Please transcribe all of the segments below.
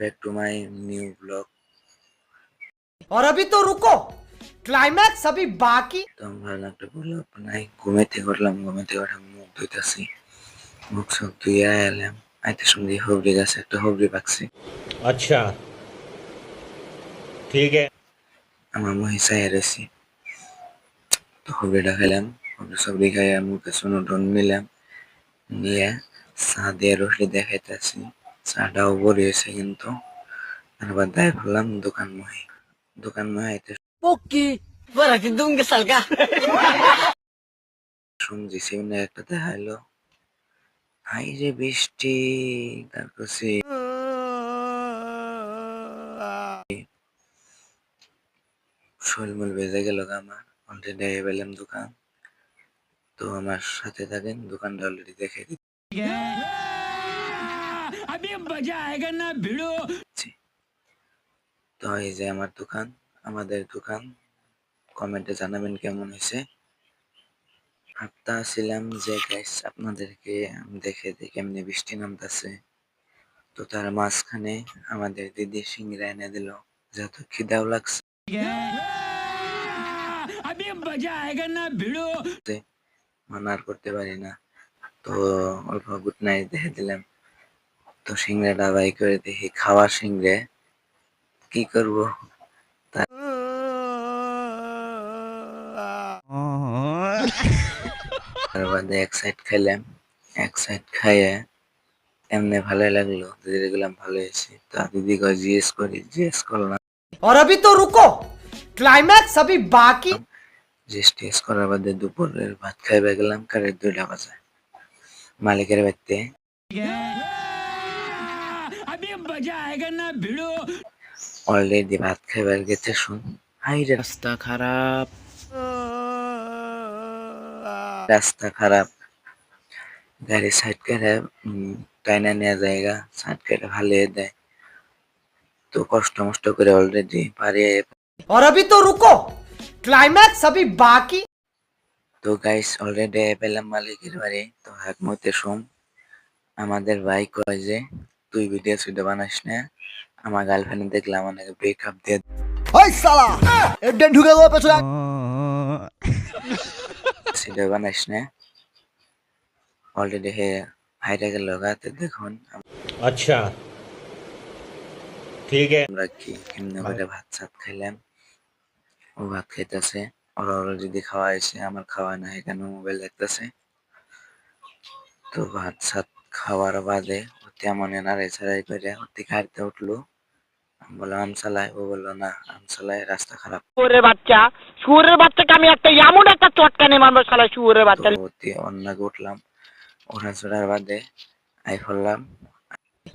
back to my new vlog. और अभी तो रुको, क्लाइमैक्स अभी बाकी। তো আমি ভাবলাম একটা vlog বানাই। ঘুমাইতে করলাম, ঘুমাইতে ওঠা মুখ ধুইতাছি, মুখ চোখ ধুইয়া এলাম, আইতে শুনছি হবড়ি গাছে একটা হবড়ি পাকছি। अच्छा ठीक है। আমার মুখে চাইয়া রয়েছি, তো হবড়িটা খেলাম, হবড়ি সবড়ি খাইয়া মুখে চুনো টুন নিলাম, নিয়ে চা দিয়ে রসলি দেখাইতেছি। চাটাও বড়ি হয়েছে কিন্তু। তারপর দায় ফেললাম দোকান মহে আইতে पोकी बड़ा कि दूंगे साल का। শুনছি সিমনে একটা দেখাইলো, হাই রে বৃষ্টি, তারপর শরীর ভেজে গেল আমার। অলরেডি পেলাম দোকান, তো আমার সাথে থাকেন, দোকানটা অলরেডি দেখে দিচ্ছি। তো এই যে আমার দোকান, আমাদের দোকান। কমেন্টে জানাবেন কেমন হয়েছে। ভাবতা ছিলাম যে গাইস আপনাদেরকে দেখে কেমনি বৃষ্টি নামতেছে, তো তার মাঝখানে আমাদের দিদি সিংড়া এনে দিল, যেহেতু খিদাও লাগছে মানার করতে পারি না, তো অল্প গুড নাইট দেখে দিলাম। তো সিংড়াটা বাই করে দেখি খাওয়া সিংড়ে, কি করব তার বাদে এক সাইড খাইলাম, এক সাইড খাইয়ে এমনি ভালো লাগলো, দিদি দেখলাম ভালো হয়েছে। তা দিদি কয় জিজ্ঞেস করলাম, और अभी तो रुको, क्लाइमैक्स अभी बाकी। টেস্ট করার বাদে দুপুরের ভাত খাইবে গেলাম কারে 2টা বাজে মালিকের বাড়িতে। অলরেডি ভাত খাইবার গেছে শুন, হাই রে রাস্তা খারাপ, গাড়ি সাইড করে টাইনা নেওয়া জায়গা সাইড করে ভালিয়ে দেয়, তো কষ্ট মষ্ট করে অলরেডি পারিয়ে। और अभी तो रुको, क्लाइमैक्स अभी बाकी। তো গাইস অলরেডি পেলাম মালিকের বাড়ি। তো এক মতে শুন, আমাদের ভাই কয় যে তুই ভিডিও বানাস না, আমার গার্লফ্রেন্ড দেখলাম অনেকে ব্রেকআপ দিয়ে ওই শালা এডেন ঢুকে গো পেছনে। ভিডিও বানাস না, অলরেডি হে হাইরা গেল গাতে। দেখুন अच्छा ठीक है। আমরা কি কেমনে করে ভাত সাত খাইলাম, ও ভাত খাইতেছে, ওরা যদি খাওয়া হয়েছে, আমার খাওয়া নাই, এখানে মোবাইল দেখতেছে। তো ভাত সাত খাওয়ার বাদে তেমন নাড়াই ছাড়াই করে ওতে গাড়িতে উঠলো। আমি বললাম আম চালাই, ও বললো না আম চালাই, রাস্তা খারাপ। শুয়োরের বাচ্চাকে আমি একটা এমন একটা চটকানে মারবো শালা শুয়োরের বাচ্চা। তো অতি অন্যকে উঠলাম, ওরা চড়ার বাদে আই ফেললাম।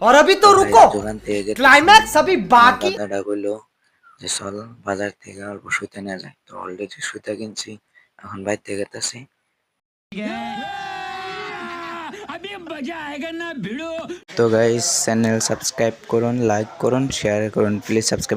और अभी तो रुको, দোকান থেকে যেতে क्लाइमैक्स अभी बाकी। দাদাটা কইলো যে চল বাজার থেকে অল্প সুতা নিয়ে যায়। তো অলরেডি সুতা কিনছি, এখন বাইর থেকে গেতেছি। তো গাইস চ্যানেল সাবস্ক্রাইব করুন, লাইক করুন, শেয়ার করুন, প্লিজ সাবস্ক্রাইব।